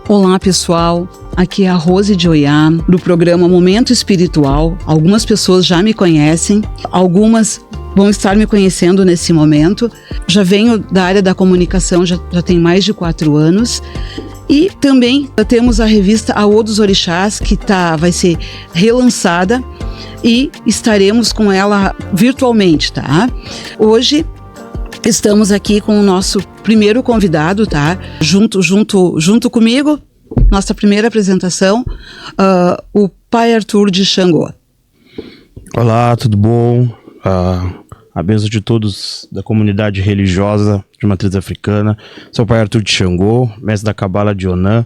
Olá pessoal, aqui é a Rose de Oiá, do programa Momento Espiritual. Algumas pessoas já me conhecem, algumas vão estar me conhecendo nesse momento. Já venho da área da comunicação, já tem mais de 4 anos. E também temos a revista Aô dos Orixás, que vai ser relançada e estaremos com ela virtualmente, tá? Hoje estamos aqui com o nosso primeiro convidado, tá? Junto comigo, nossa primeira apresentação, o Pai Arthur de Xangô. Olá, tudo bom? A bênção de todos da comunidade religiosa de matriz africana. Sou o Pai Arthur de Xangô, mestre da Cabala de Onã,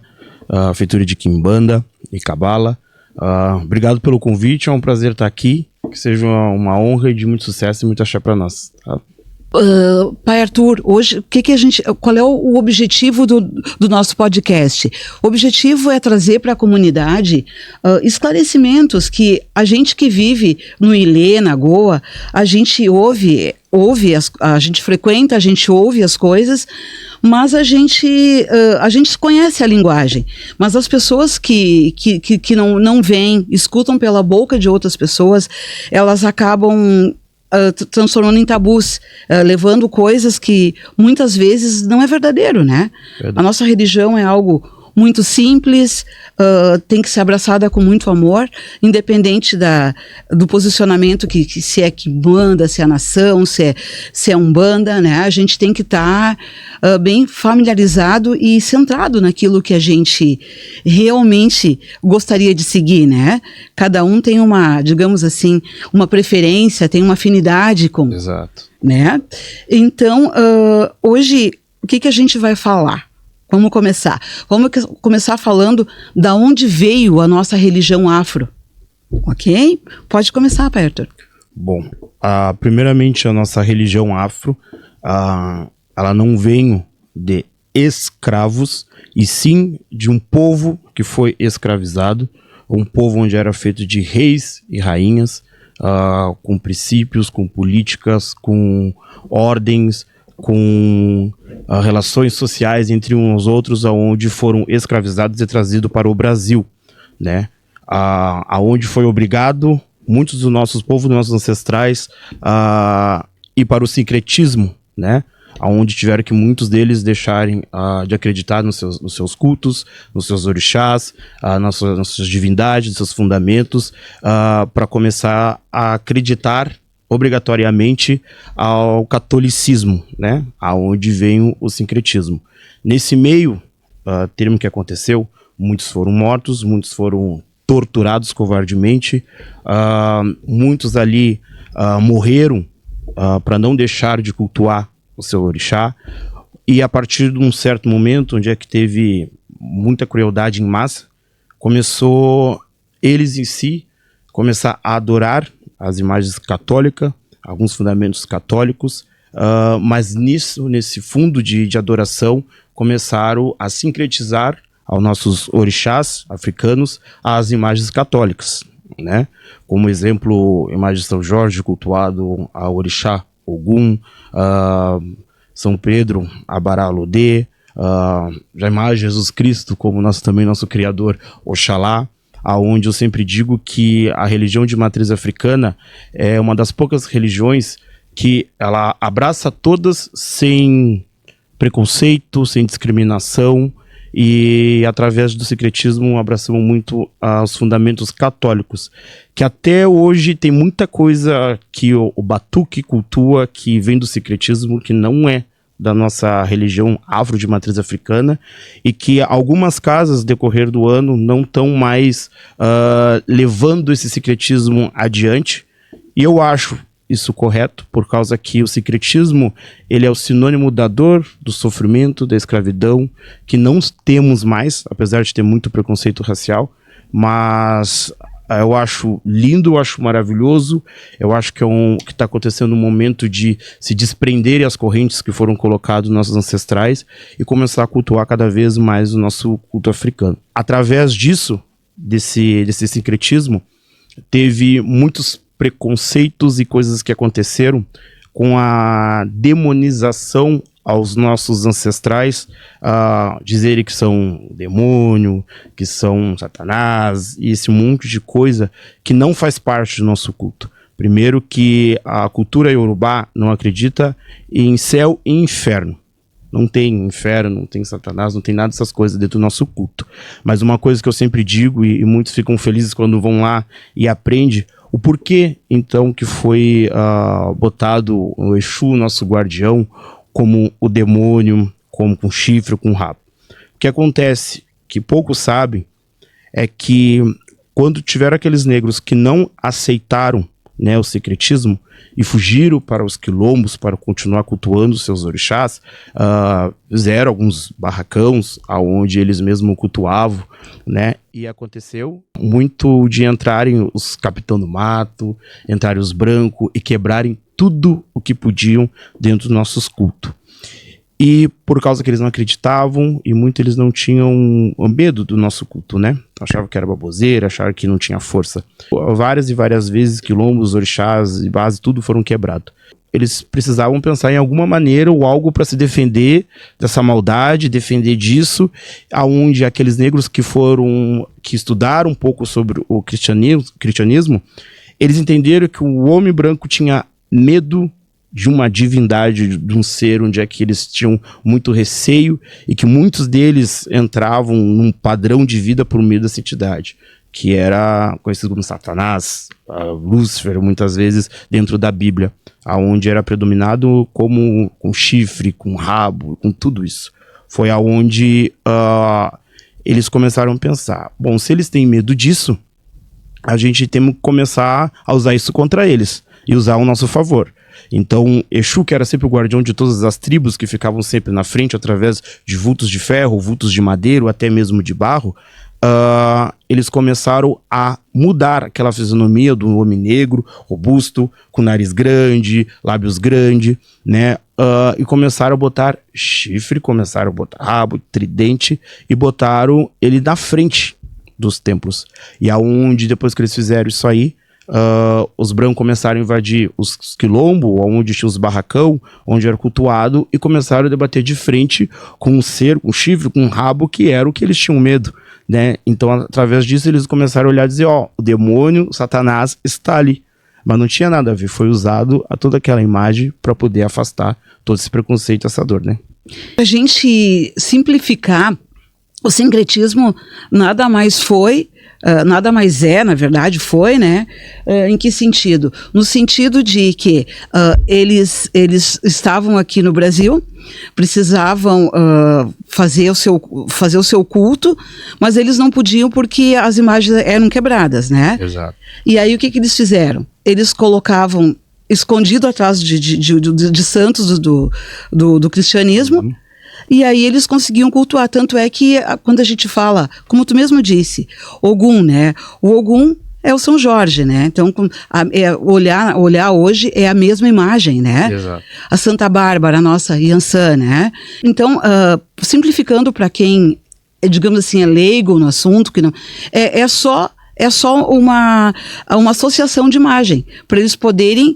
feitura de Quimbanda e Cabala. Obrigado pelo convite, é um prazer estar aqui. Que seja uma honra e de muito sucesso e muito axé para nós, tá? Pai Arthur, hoje, qual é o objetivo do nosso podcast? O objetivo é trazer para a comunidade esclarecimentos que a gente que vive no Ilê, na Goa, a gente ouve, a gente frequenta, a gente ouve as coisas, mas a gente conhece a linguagem. Mas as pessoas que não veem, escutam pela boca de outras pessoas, elas acabam transformando em tabus, levando coisas que muitas vezes não é verdadeiro, né? Verdade. A nossa religião é algo muito simples, tem que ser abraçada com muito amor, independente do posicionamento que se é Quimbanda, se é nação, se é Umbanda, né? A gente tem que estar bem familiarizado e centrado naquilo que a gente realmente gostaria de seguir, né? Cada um tem digamos assim, uma preferência, tem uma afinidade com... Exato. Né? Então, hoje, o que a gente vai falar? Vamos começar. Vamos começar falando da onde veio a nossa religião afro. Ok? Pode começar, Pai Arthur. Bom, primeiramente a nossa religião afro, ela não veio de escravos, e sim de um povo que foi escravizado, um povo onde era feito de reis e rainhas, com princípios, com políticas, com ordens, com relações sociais entre uns aos outros, onde foram escravizados e trazidos para o Brasil, né? Aonde foi obrigado muitos dos nossos povos, dos nossos ancestrais, a ir para o sincretismo, né? Aonde tiveram que muitos deles deixarem de acreditar nos seus cultos, nos seus orixás, nas suas divindades, nos seus fundamentos, para começar a acreditar obrigatoriamente ao catolicismo, né? Aonde vem o sincretismo. Nesse meio termo que aconteceu, muitos foram mortos, muitos foram torturados covardemente, muitos ali morreram para não deixar de cultuar o seu orixá, e a partir de um certo momento, onde é que teve muita crueldade em massa, começou eles em si começar a adorar as imagens católicas, alguns fundamentos católicos, mas nesse fundo de adoração, começaram a sincretizar aos nossos orixás africanos as imagens católicas, né? Como exemplo, a imagem de São Jorge cultuado ao orixá Ogum, São Pedro, Abará Lodê, já a imagem de Jesus Cristo como nosso Criador, Oxalá, aonde eu sempre digo que a religião de matriz africana é uma das poucas religiões que ela abraça todas sem preconceito, sem discriminação, e através do sincretismo abraçamos muito os fundamentos católicos, que até hoje tem muita coisa que o batuque cultua que vem do sincretismo, que não é da nossa religião afro de matriz africana, e que algumas casas, no decorrer do ano, não estão mais levando esse sincretismo adiante, e eu acho isso correto, por causa que o sincretismo, ele é o sinônimo da dor, do sofrimento, da escravidão, que não temos mais, apesar de ter muito preconceito racial, mas eu acho lindo, eu acho maravilhoso, eu acho que está acontecendo um momento de se desprender as correntes que foram colocadas nos nossos ancestrais e começar a cultuar cada vez mais o nosso culto africano. Através disso, desse sincretismo, teve muitos preconceitos e coisas que aconteceram com a demonização aos nossos ancestrais dizerem que são demônio, que são Satanás, e esse monte de coisa que não faz parte do nosso culto. Primeiro que a cultura iorubá não acredita em céu e inferno. Não tem inferno, não tem Satanás, não tem nada dessas coisas dentro do nosso culto. Mas uma coisa que eu sempre digo, e muitos ficam felizes quando vão lá e aprendem, o porquê, então, que foi botado o Exu, nosso guardião, como o demônio, como com chifre, com rabo. O que acontece, que poucos sabem, é que quando tiveram aqueles negros que não aceitaram, né, o secretismo e fugiram para os quilombos para continuar cultuando seus orixás, fizeram alguns barracões aonde eles mesmos cultuavam, né, e aconteceu muito de entrarem os capitão do mato, entrarem os brancos e quebrarem tudo o que podiam dentro dos nossos cultos. E por causa que eles não acreditavam, e muito eles não tinham medo do nosso culto, né? Achavam que era baboseira, achavam que não tinha força. Várias e várias vezes, quilombos, orixás e base, tudo foram quebrados. Eles precisavam pensar em alguma maneira ou algo para se defender dessa maldade, defender disso, aonde aqueles negros que estudaram um pouco sobre o cristianismo, eles entenderam que o homem branco tinha medo de uma divindade, de um ser onde é que eles tinham muito receio e que muitos deles entravam num padrão de vida por meio dessa entidade, que era conhecido como Satanás, Lúcifer, muitas vezes dentro da Bíblia, aonde era predominado como com chifre, com rabo, com tudo isso. Foi aonde eles começaram a pensar, bom, se eles têm medo disso, a gente tem que começar a usar isso contra eles e usar ao nosso favor. Então, Exu, que era sempre o guardião de todas as tribos, que ficavam sempre na frente através de vultos de ferro, vultos de madeira ou até mesmo de barro, eles começaram a mudar aquela fisionomia do homem negro, robusto, com nariz grande, lábios grandes, né? E começaram a botar chifre, começaram a botar rabo, tridente, e botaram ele na frente dos templos. E aonde, depois que eles fizeram isso aí, os brancos começaram a invadir os quilombos, onde tinha os barracão, onde era cultuado, e começaram a debater de frente com um ser, com um chifre, com um rabo, que era o que eles tinham medo, né? Então, através disso, eles começaram a olhar e dizer, o demônio, Satanás, está ali. Mas não tinha nada a ver, foi usado a toda aquela imagem para poder afastar todo esse preconceito, essa dor, né? A gente simplificar, o sincretismo nada mais foi, nada mais na verdade, foi, né? Em que sentido? No sentido de que eles estavam aqui no Brasil, precisavam fazer o seu culto, mas eles não podiam porque as imagens eram quebradas, né? Exato. E aí o que eles fizeram? Eles colocavam escondido atrás de santos do cristianismo. Uhum. E aí eles conseguiam cultuar, tanto é que quando a gente fala, como tu mesmo disse, Ogum, né? O Ogum é o São Jorge, né? Então, olhar hoje é a mesma imagem, né? Exato. A Santa Bárbara, a nossa Iansã, né? Então, simplificando para quem, digamos assim, é leigo no assunto, que não, é só uma associação de imagem, para eles poder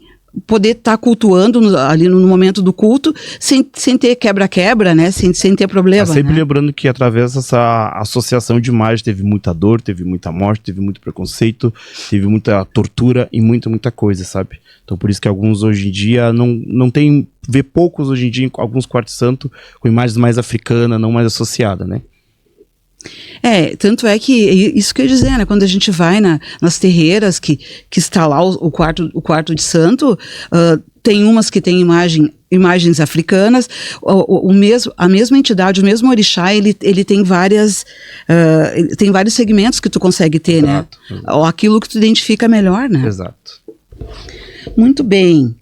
estar cultuando ali no momento do culto, sem ter quebra-quebra, né? Sem ter problema. Sempre né? lembrando que através dessa associação de imagens teve muita dor, teve muita morte, teve muito preconceito, teve muita tortura e muita coisa, sabe? Então por isso que alguns hoje em dia não tem, vê poucos hoje em dia, alguns quartos santos com imagens mais africanas, não mais associadas, né? Tanto é que, isso que eu ia dizer, né, quando a gente vai nas terreiras que está lá o quarto de santo, tem umas que tem imagens africanas, a mesma entidade, o mesmo orixá, ele tem vários segmentos que tu consegue ter, Exato. né? Ou aquilo que tu identifica melhor, né? Exato. Muito bem.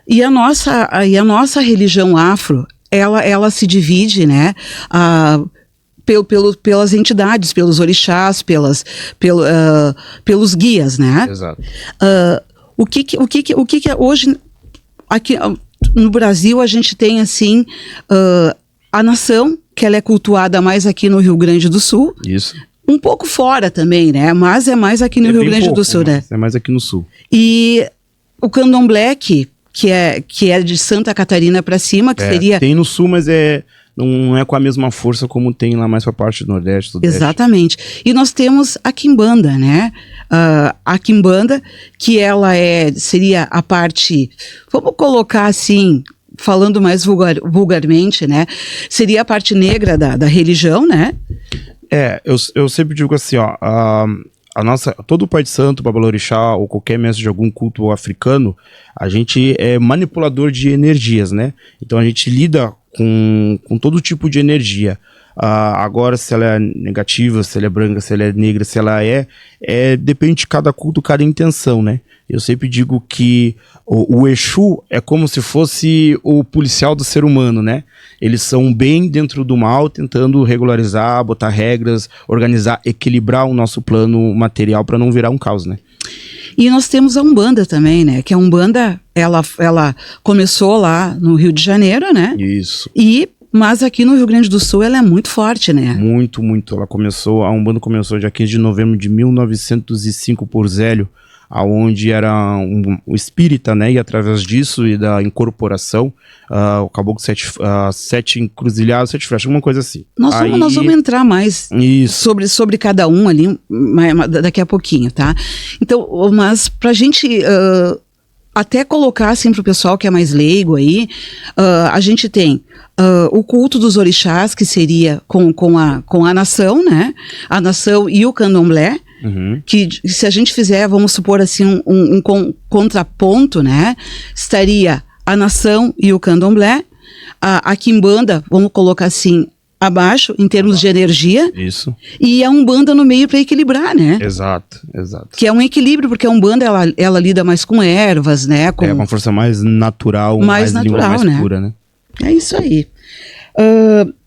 E a nossa religião afro, ela se divide, né, pelas entidades, pelos orixás, pelos guias, né? Exato. O que hoje aqui no Brasil a gente tem assim a nação, que ela é cultuada mais aqui no Rio Grande do Sul. Isso. Um pouco fora também, né? Mas é mais aqui no Rio Grande do Sul, né? É mais aqui no Sul. E o candomblé, que que é de Santa Catarina para cima, que seria... Tem no sul, mas não é com a mesma força como tem lá mais para a parte do Nordeste, Sudeste. Exatamente. E nós temos a quimbanda, né? A quimbanda, que ela seria a parte, vamos colocar assim, falando mais vulgarmente, né? Seria a parte negra da religião, né? Eu sempre digo assim, ó, todo pai de santo, babalorixá ou qualquer mestre de algum culto africano, a gente é manipulador de energias, né? Então a gente lida com todo tipo de energia. Agora, se ela é negativa, se ela é branca, se ela é negra, se ela depende de cada culto, cada intenção, né? Eu sempre digo que o Exu é como se fosse o policial do ser humano, né? Eles são bem dentro do mal, tentando regularizar, botar regras, organizar, equilibrar o nosso plano material para não virar um caos, né? E nós temos a Umbanda também, né? Que a Umbanda, ela começou lá no Rio de Janeiro, né? Isso. Mas aqui no Rio Grande do Sul ela é muito forte, né? Muito, muito. A Umbanda começou dia 15 de novembro de 1905 por Zélio, aonde era o espírita, né? E através disso e da incorporação, o caboclo sete encruzilhados, 7 flechas, alguma coisa assim. Nós vamos entrar mais sobre cada um ali daqui a pouquinho, tá? Então, mas pra gente até colocar assim pro pessoal que é mais leigo aí, a gente tem o culto dos orixás, que seria com a nação, né? A nação e o candomblé. Uhum. Que se a gente fizer, vamos supor assim, um contraponto, né? Estaria a nação e o candomblé, a quimbanda, vamos colocar assim, abaixo, em termos de energia. Isso. E a Umbanda no meio para equilibrar, né? Exato. Que é um equilíbrio, porque a Umbanda, ela lida mais com ervas, né? Com uma força mais natural, mais né? pura, né? É isso aí.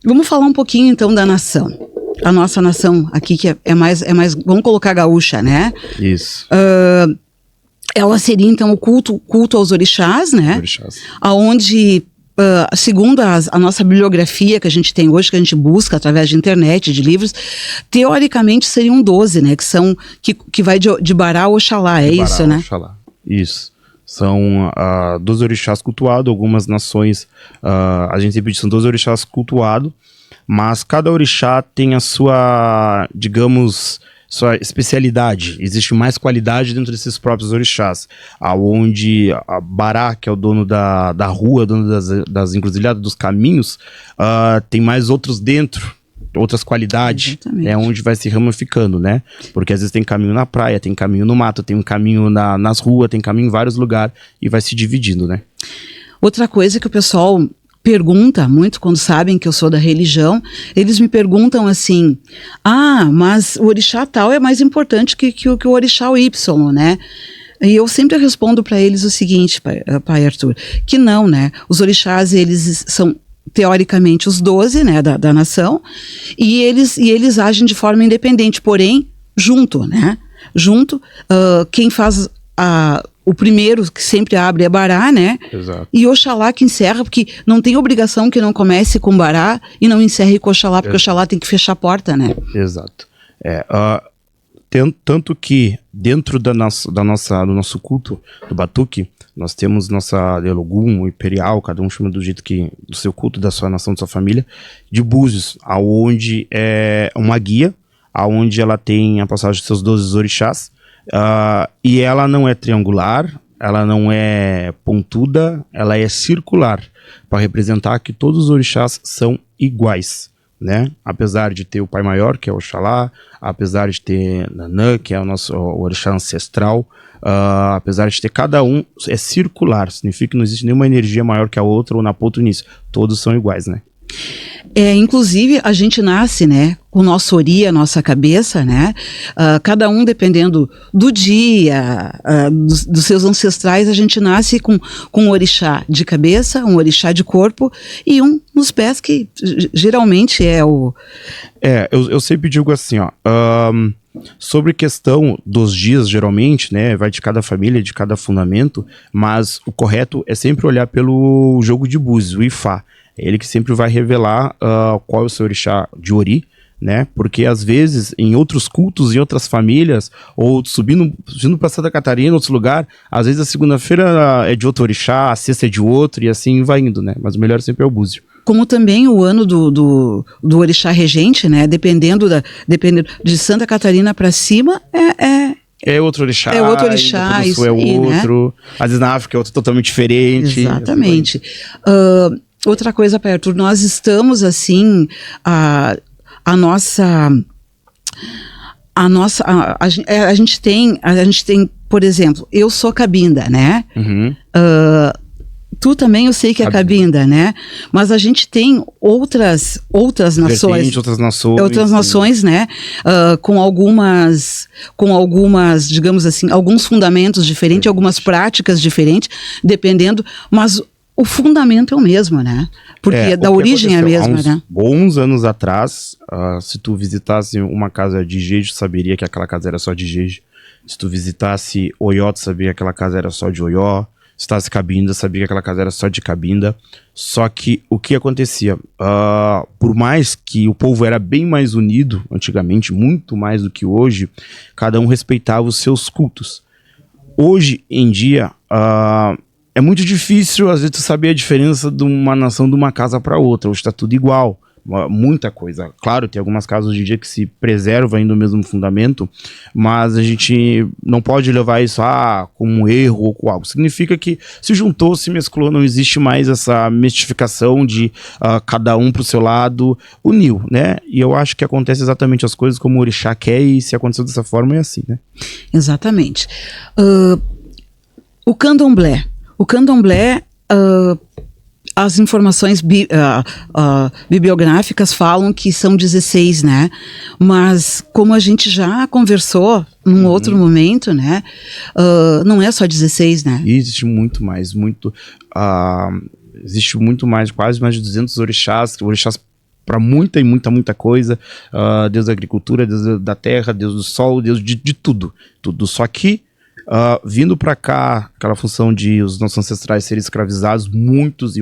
Vamos falar um pouquinho, então, da nação. A nossa nação aqui, que é mais, vamos colocar gaúcha, né? Isso. Ela seria, então, o culto aos orixás, né? Orixás. Aonde, segundo a nossa bibliografia que a gente tem hoje, que a gente busca através de internet, de livros, teoricamente seriam 12, né? Que vai de Bará ao Oxalá, isso, né? Oxalá. Isso. São 12 orixás cultuados, algumas nações, a gente sempre diz, são 12 orixás cultuados, mas cada orixá tem a sua, digamos, sua especialidade. Existe mais qualidade dentro desses próprios orixás, aonde a Bará, que é o dono da rua, dono das encruzilhadas, dos caminhos, tem mais outros dentro, outras qualidades. Exatamente. É onde vai se ramificando, né? Porque às vezes tem caminho na praia, tem caminho no mato, tem um caminho nas ruas, tem caminho em vários lugares e vai se dividindo, né? Outra coisa que o pessoal pergunta muito quando sabem que eu sou da religião, eles me perguntam assim, mas o orixá tal é mais importante que o orixá Y, né? E eu sempre respondo para eles o seguinte, pai Arthur, que não, né? Os orixás, eles são teoricamente os 12, né, da nação, e eles agem de forma independente, porém, junto, né? Junto, quem faz o primeiro que sempre abre é Bará, né? Exato. E Oxalá que encerra, porque não tem obrigação que não comece com Bará e não encerre com Oxalá, porque Oxalá tem que fechar a porta, né? Exato. Tanto que dentro do nosso culto do Batuque, nós temos nossa Delogum, o Imperial, cada um chama do jeito do seu culto, da sua nação, da sua família, de Búzios, aonde é uma guia, aonde ela tem a passagem dos seus 12 orixás, e ela não é triangular, ela não é pontuda, ela é circular, para representar que todos os orixás são iguais, né? Apesar de ter o Pai Maior, que é o Oxalá, apesar de ter Nanã, que é o nosso orixá ancestral, apesar de ter cada um, é circular, significa que não existe nenhuma energia maior que a outra ou na ponto nisso, todos são iguais, né? Inclusive, a gente nasce, né, com o nosso ori, a nossa cabeça, né, cada um dependendo do dia, dos seus ancestrais, a gente nasce com um orixá de cabeça, um orixá de corpo e um nos pés, que geralmente é o... Eu sempre digo assim, sobre questão dos dias, geralmente, né, vai de cada família, de cada fundamento, mas o correto é sempre olhar pelo jogo de Búzios, o Ifá. É ele que sempre vai revelar qual é o seu orixá de ori, né? Porque às vezes em outros cultos, em outras famílias, ou subindo para Santa Catarina, em outro lugar, às vezes a segunda-feira é de outro orixá, a sexta é de outro, e assim vai indo, né? Mas o melhor sempre é o búzio. Como também o ano do orixá regente, né? Dependendo de Santa Catarina para cima, é outro orixá. É outro orixá, isso é aí, outro. Né? Às vezes na África é outro totalmente diferente. Exatamente. Outra coisa, Arthur, nós estamos assim, a gente tem, por exemplo, eu sou cabinda, né? Uhum. Tu também, eu sei que é cabinda, né? Mas a gente tem outras nações. Outras nações, né? Com algumas, digamos assim, alguns fundamentos diferentes, algumas práticas diferentes, dependendo, mas o fundamento é o mesmo, né? Porque da origem é a mesma, há uns né? Bons anos atrás, se tu visitasse uma casa de Jeju, saberia que aquela casa era só de Jeju. Se tu visitasse Oió, tu sabia que aquela casa era só de Oió. Se tu cabinda, sabia que aquela casa era só de cabinda. Só que o que acontecia? Por mais que o povo era bem mais unido antigamente, muito mais do que hoje, cada um respeitava os seus cultos. Hoje em dia, é muito difícil, às vezes, tu saber a diferença de uma nação de uma casa para outra. Hoje está tudo igual. Muita coisa. Claro, tem algumas casas hoje em dia que se preservam ainda o mesmo fundamento, mas a gente não pode levar isso como um erro ou com algo. Significa que se juntou, se mesclou, não existe mais essa mistificação de cada um pro seu lado, uniu, né? E eu acho que acontece exatamente as coisas como o orixá quer, e se aconteceu dessa forma é assim, né? Exatamente. O candomblé. As informações bibliográficas falam que são 16, né? Mas como a gente já conversou num outro momento, né? Não é só 16, né? E existe muito mais, existe muito mais, quase mais de 200 orixás para muita e muita coisa. Deus da agricultura, Deus da terra, Deus do sol, Deus de tudo. Só que vindo para cá, aquela função de os nossos ancestrais serem escravizados, muitos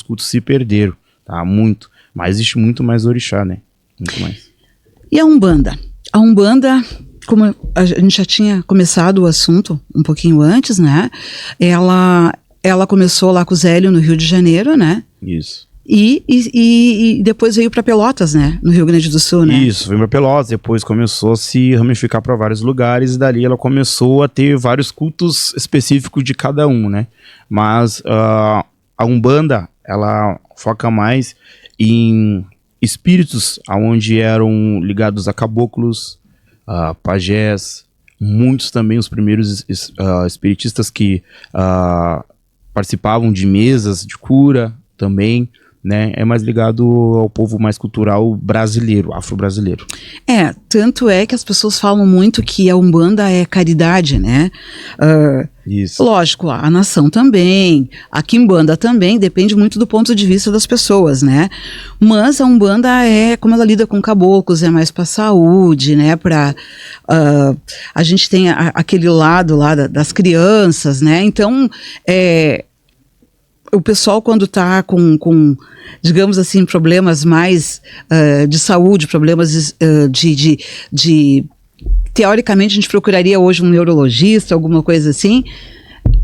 cultos se perderam, tá? Muito. Mas existe muito mais orixá, né? Muito mais. E a Umbanda? A Umbanda, como a gente já tinha começado o assunto um pouquinho antes, né? Ela começou lá com o Zélio, no Rio de Janeiro, né? Isso. E depois veio para Pelotas, né? No Rio Grande do Sul, né? Isso, veio para Pelotas, depois começou a se ramificar para vários lugares, e dali ela começou a ter vários cultos específicos de cada um, né? Mas a Umbanda, ela foca mais em espíritos onde eram ligados a caboclos, pajés, muitos também os primeiros espiritistas que participavam de mesas de cura também, né? É mais ligado ao povo mais cultural brasileiro, afro-brasileiro. Tanto é que as pessoas falam muito que a Umbanda é caridade, né? Isso. Lógico, a nação também, a Quimbanda também, depende muito do ponto de vista das pessoas, né? Mas a Umbanda como ela lida com caboclos, é mais para saúde, né? A gente tem aquele lado lá das crianças, né? Então, o pessoal, quando está com, digamos assim, problemas mais de saúde, problemas teoricamente a gente procuraria hoje um neurologista, alguma coisa assim,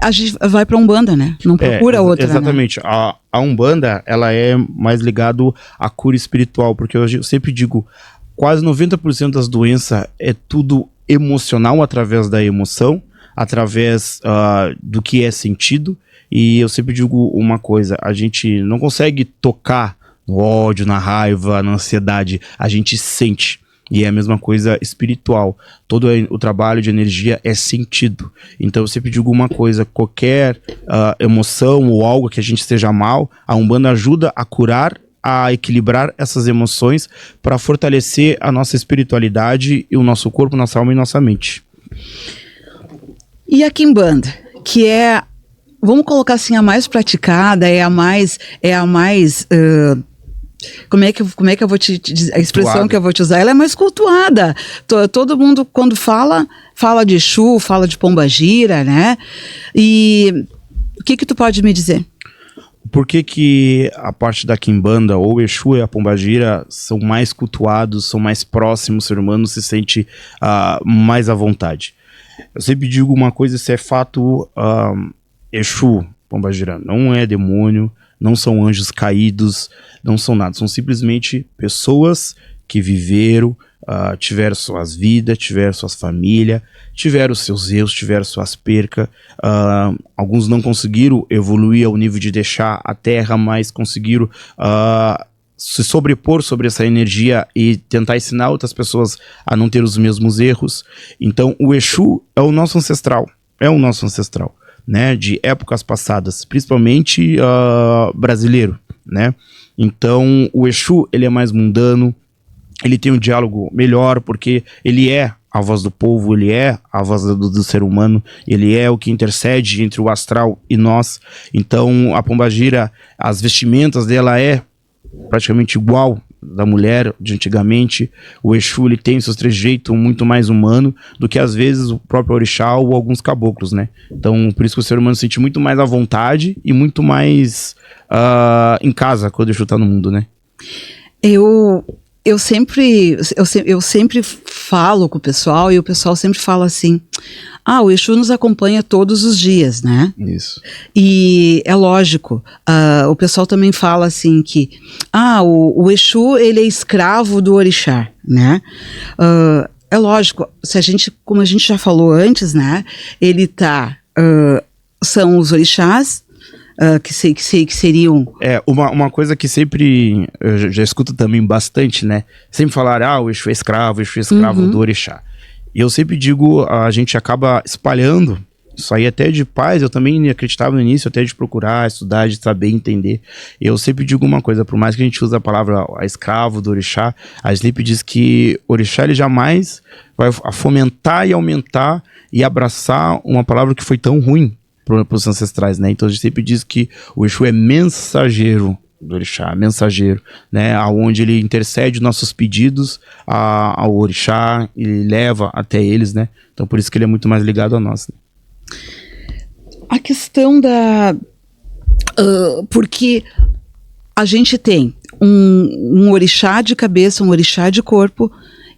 a gente vai para a Umbanda, né? Não procura outra, exatamente. Né? A Umbanda, ela é mais ligado à cura espiritual, porque eu sempre digo, quase 90% das doenças é tudo emocional, através da emoção, através do que é sentido. E eu sempre digo uma coisa, a gente não consegue tocar no ódio, na raiva, na ansiedade, a gente sente. E é a mesma coisa espiritual. Todo o trabalho de energia é sentido. Então eu sempre digo uma coisa, qualquer emoção ou algo que a gente esteja mal, a Umbanda ajuda a curar, a equilibrar essas emoções para fortalecer a nossa espiritualidade e o nosso corpo, nossa alma e nossa mente. E a Quimbanda, que é, vamos colocar assim, a mais praticada, é a mais como é que eu vou te dizer, a expressão cultuada. Que eu vou te usar, ela é mais cultuada. Todo mundo, quando fala de Exu, fala de Pombagira, né? E o que tu pode me dizer? por que a parte da Quimbanda, ou Exu e a Pombagira, são mais cultuados, são mais próximos, o ser humano se sente mais à vontade? Eu sempre digo uma coisa, isso é fato, Exu, Pombagira, não é demônio, não são anjos caídos, não são nada, são simplesmente pessoas que viveram, tiveram suas vidas, tiveram suas famílias, tiveram seus erros, tiveram suas percas, alguns não conseguiram evoluir ao nível de deixar a terra, mas conseguiram se sobrepor sobre essa energia e tentar ensinar outras pessoas a não ter os mesmos erros. Então o Exu é o nosso ancestral, né, de épocas passadas, principalmente brasileiro, né? Então o Exu, ele é mais mundano, ele tem um diálogo melhor, porque ele é a voz do povo, ele é a voz do ser humano, ele é o que intercede entre o astral e nós. Então a Pombagira, as vestimentas dela é praticamente igual da mulher de antigamente. O Exu, ele tem seus trejeitos muito mais humano do que às vezes o próprio orixá ou alguns caboclos, né? Então por isso que o ser humano se sente muito mais à vontade e muito mais em casa quando o Exu tá no mundo, né? Eu sempre falo com o pessoal e o pessoal sempre fala assim, o Exu nos acompanha todos os dias, né? Isso. E é lógico, o pessoal também fala assim que, o Exu, ele é escravo do orixá, né? É lógico, como a gente já falou antes, né? Ele são os orixás, que seriam... Uma coisa que sempre, eu já escuto também bastante, né? Sempre falar, o Exu é escravo do orixá. E eu sempre digo, a gente acaba espalhando, isso aí até de paz, eu também acreditava no início, até de procurar, estudar, de saber, entender. Eu sempre digo uma coisa, por mais que a gente use a palavra escravo do orixá, a gente sempre diz que o orixá, ele jamais vai fomentar e aumentar e abraçar uma palavra que foi tão ruim para os ancestrais, né? Então a gente sempre diz que o Exu é mensageiro do orixá, né? Aonde ele intercede nossos pedidos ao orixá, ele leva até eles, né? Então por isso que ele é muito mais ligado a nós, né? A questão porque a gente tem um orixá de cabeça, um orixá de corpo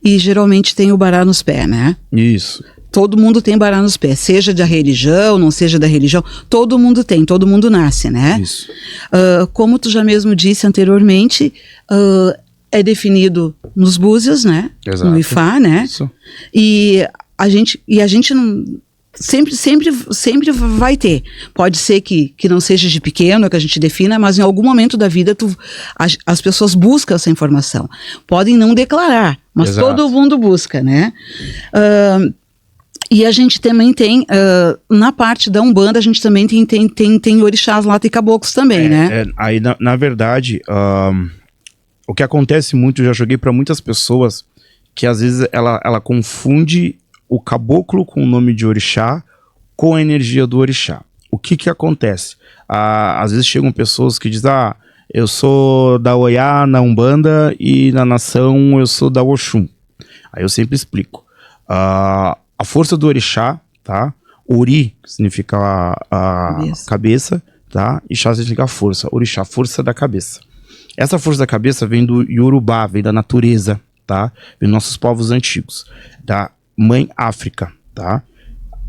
e geralmente tem o bará nos pés, né? Isso. Todo mundo tem bará nos pés, seja da religião, não seja da religião, todo mundo tem, todo mundo nasce, né? Isso. Como tu já mesmo disse anteriormente, é definido nos búzios, né? Exato. No Ifá, né? Isso. E a gente não... Sempre vai ter. Pode ser que não seja de pequeno, que a gente defina, mas em algum momento da vida as pessoas buscam essa informação. Podem não declarar, mas Exato. todo mundo busca, né? E a gente também tem, na parte da Umbanda, a gente também tem orixás lá, tem caboclos também, né? Aí, na verdade, o que acontece muito, eu já joguei para muitas pessoas, que às vezes ela confunde o caboclo com o nome de orixá com a energia do orixá. O que acontece? Às vezes chegam pessoas que dizem, eu sou da Oiá na Umbanda e na nação eu sou da Oxum. Aí eu sempre explico. A força do orixá, tá? Ori significa a cabeça, tá? E chá significa força. Orixá, força da cabeça. Essa força da cabeça vem do Yorubá, vem da natureza, tá? Vem dos nossos povos antigos, da Mãe África, tá?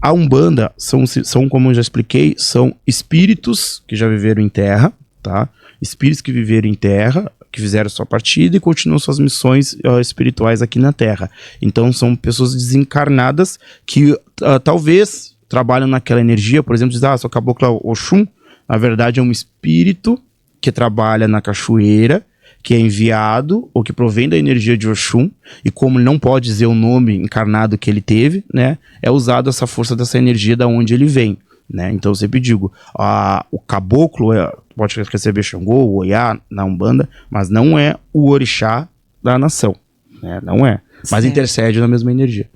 A Umbanda são, como eu já expliquei, são espíritos que já viveram em terra, tá? Espíritos que viveram em terra, que fizeram sua partida e continuam suas missões espirituais aqui na Terra. Então são pessoas desencarnadas que talvez trabalham naquela energia, por exemplo, diz, sou caboclo Oxum, na verdade é um espírito que trabalha na cachoeira, que é enviado ou que provém da energia de Oxum, e como ele não pode dizer o nome encarnado que ele teve, né, é usado essa força dessa energia da onde ele vem. Né? Então eu sempre digo, o caboclo pode receber Xangô, o Oiá na Umbanda, mas não é o orixá da nação, né? Não é, mas intercede na mesma energia.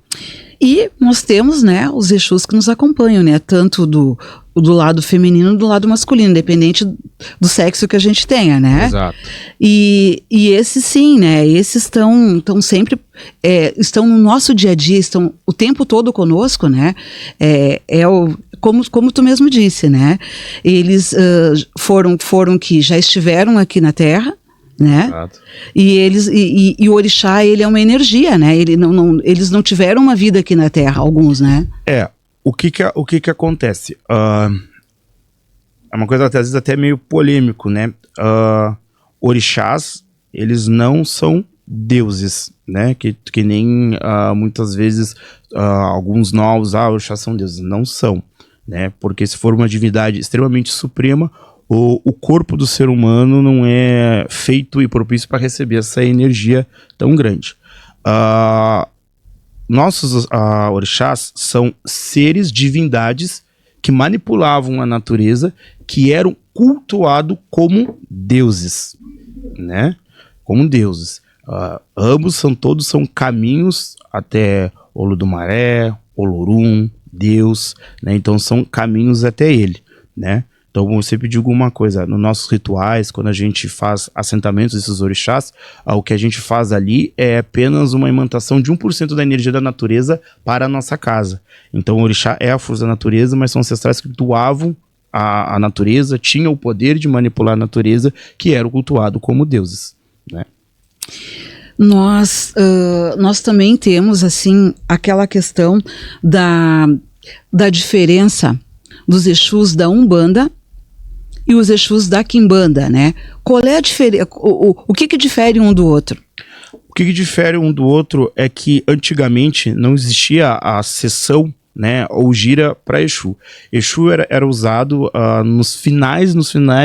E nós temos, né, os Exus que nos acompanham, né, tanto do lado feminino do lado masculino, independente do sexo que a gente tenha, né? Exato. E esses sim, né, esses estão sempre, estão no nosso dia a dia, estão o tempo todo conosco, né? como tu mesmo disse, né? Eles foram que já estiveram aqui na Terra, né? Exato. E o orixá, ele é uma energia, né? Eles não tiveram uma vida aqui na Terra, alguns, né? O que acontece? É uma coisa às vezes até meio polêmico, né? Orixás, eles não são deuses, né? Que nem muitas vezes alguns novos, orixás são deuses. Não são, né? Porque se for uma divindade extremamente suprema, o corpo do ser humano não é feito e propício para receber essa energia tão grande. Nossos orixás são seres, divindades que manipulavam a natureza, que eram cultuados como deuses, né? Como deuses. Ambos todos são caminhos até Olodumaré, Olorum, Deus, né? Então são caminhos até ele, né? Então eu sempre digo uma coisa, nos nossos rituais, quando a gente faz assentamentos desses orixás, o que a gente faz ali é apenas uma imantação de 1% da energia da natureza para a nossa casa. Então o orixá é a força da natureza, mas são ancestrais que cultuavam a natureza, tinham o poder de manipular a natureza, que eram cultuados como deuses, né? Nós também temos, assim, aquela questão da diferença dos Exus da Umbanda e os Exus da Quimbanda, né? Qual é a diferença? O que difere um do outro? O que difere um do outro é que antigamente não existia a sessão, né, ou gira para Exu. Exu era usado nos finais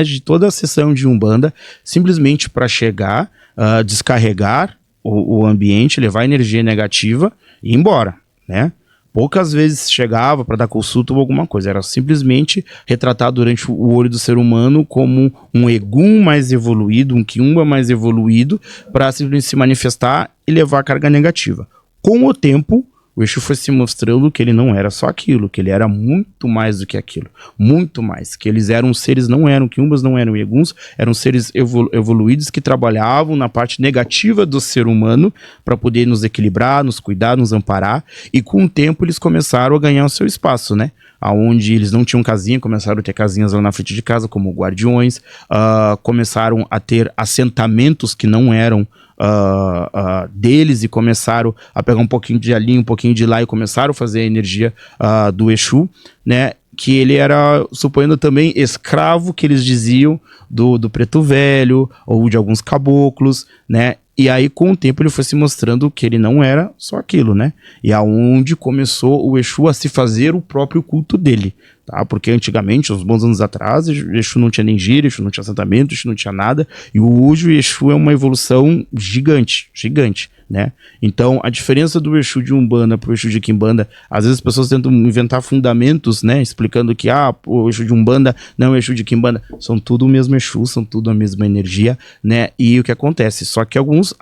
de toda a sessão de Umbanda, simplesmente para chegar, descarregar o ambiente, levar energia negativa e ir embora, né? Poucas vezes chegava para dar consulta ou alguma coisa, era simplesmente retratar durante o olho do ser humano como um Egum mais evoluído, um Quiumba mais evoluído, para simplesmente se manifestar e levar carga negativa. Com o tempo, o Exu foi se mostrando que ele não era só aquilo, que ele era muito mais do que aquilo, muito mais, que eles eram seres, não eram Quiumbas, não eram Eguns, eram seres evoluídos que trabalhavam na parte negativa do ser humano para poder nos equilibrar, nos cuidar, nos amparar, e com o tempo eles começaram a ganhar o seu espaço, né? Onde eles não tinham casinha, começaram a ter casinhas lá na frente de casa, como guardiões, começaram a ter assentamentos que não eram deles e começaram a pegar um pouquinho de ali, um pouquinho de lá e começaram a fazer a energia do Exu, né? Que ele era, suponhando também, escravo, que eles diziam, do preto velho ou de alguns caboclos, né? E aí, com o tempo, ele foi se mostrando que ele não era só aquilo, né? E aonde começou o Exu a se fazer o próprio culto dele, tá? Porque antigamente, uns bons anos atrás, o Exu não tinha nem gira, Exu não tinha assentamento, Exu não tinha nada. E hoje o Exu é uma evolução gigante, né? Então, a diferença do Exu de Umbanda para o Exu de Quimbanda, às vezes as pessoas tentam inventar fundamentos, né? Explicando que, o Exu de Umbanda não é o Exu de Quimbanda. São tudo o mesmo Exu, são tudo a mesma energia, né? E o que acontece? Só que algumas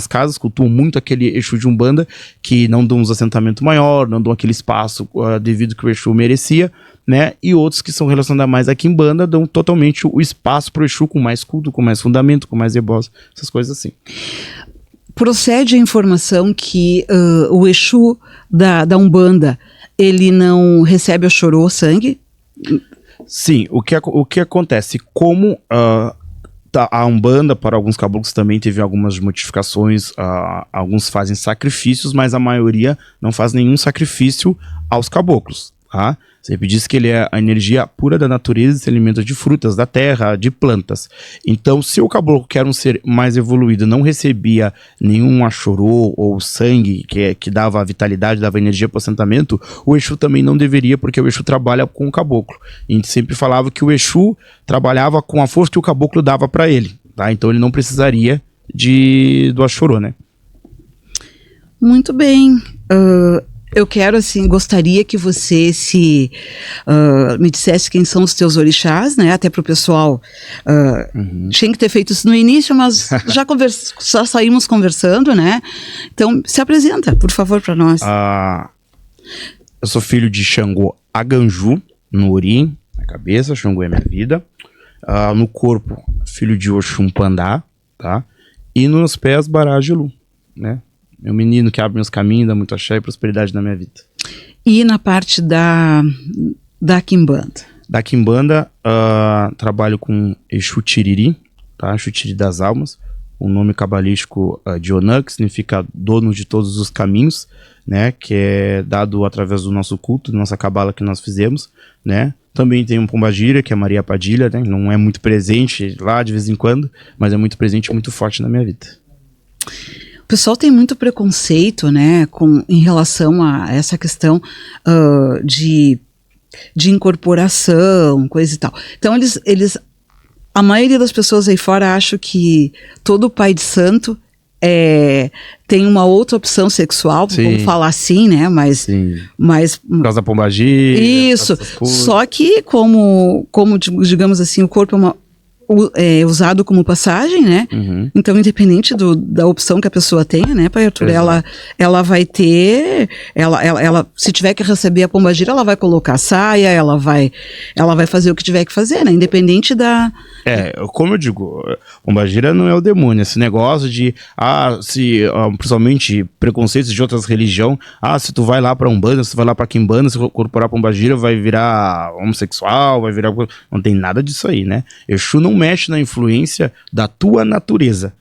casas cultuam muito aquele Exu de Umbanda, que não dão um assentamento maior, não dão aquele espaço devido que o Exu merecia, né? E outros que são relacionados mais a Quimbanda dão totalmente o espaço para o Exu com mais culto, com mais fundamento, com mais ebós, essas coisas assim. Procede a informação que o Exu da Umbanda, ele não recebe o chorô, sangue? Sim, o que acontece? Como a Umbanda, para alguns caboclos também teve algumas modificações, alguns fazem sacrifícios, mas a maioria não faz nenhum sacrifício aos caboclos, tá? Sempre diz que ele é a energia pura da natureza e se alimenta de frutas, da terra, de plantas. Então, se o caboclo, que era um ser mais evoluído, não recebia nenhum achorô ou sangue que dava vitalidade, dava energia para o assentamento, o Exu também não deveria, porque o Exu trabalha com o caboclo. E a gente sempre falava que o Exu trabalhava com a força que o caboclo dava para ele, tá? Então ele não precisaria do achorô, né? Muito bem. Eu quero, assim, gostaria que você me dissesse quem são os teus orixás, né? Até para o pessoal. Tinha que ter feito isso no início, mas já saímos conversando, né? Então, se apresenta, por favor, para nós. Eu sou filho de Xangô Aganju, no Urim, na cabeça, Xangô é minha vida. No corpo, filho de Oxum Pandá, tá? E nos pés, Bará Gelu, né? Meu menino que abre meus caminhos, dá muito axé e prosperidade na minha vida. E na parte da Quimbanda? Da Quimbanda, trabalho com Exu Tiriri, tá? Exu Tiriri das Almas. O nome cabalístico de Onã, que significa dono de todos os caminhos, né? Que é dado através do nosso culto, da nossa cabala que nós fizemos, né? Também tem um Pombagira, que é Maria Padilha, né? Não é muito presente lá de vez em quando, mas é muito presente e muito forte na minha vida. O pessoal tem muito preconceito, né, em relação a essa questão de incorporação, coisa e tal. Então a maioria das pessoas aí fora acha que todo pai de santo tem uma outra opção sexual, Sim. vamos falar assim, né? Mas Por causa da pombagira. Isso. Só que como digamos assim, o corpo é usado como passagem, né? Uhum. Então, independente da opção que a pessoa tenha, né, Pai Arthur, ela vai ter, ela se tiver que receber a pombagira, ela vai colocar a saia, ela vai fazer o que tiver que fazer, né? Independente da... Como eu digo, pombagira não é o demônio. Esse negócio de, principalmente preconceitos de outras religiões, se tu vai lá pra Umbanda, se tu vai lá pra Quimbanda, se incorporar pombagira, vai virar homossexual, vai virar... Não tem nada disso aí, né? Exu não mexe na influência da tua natureza.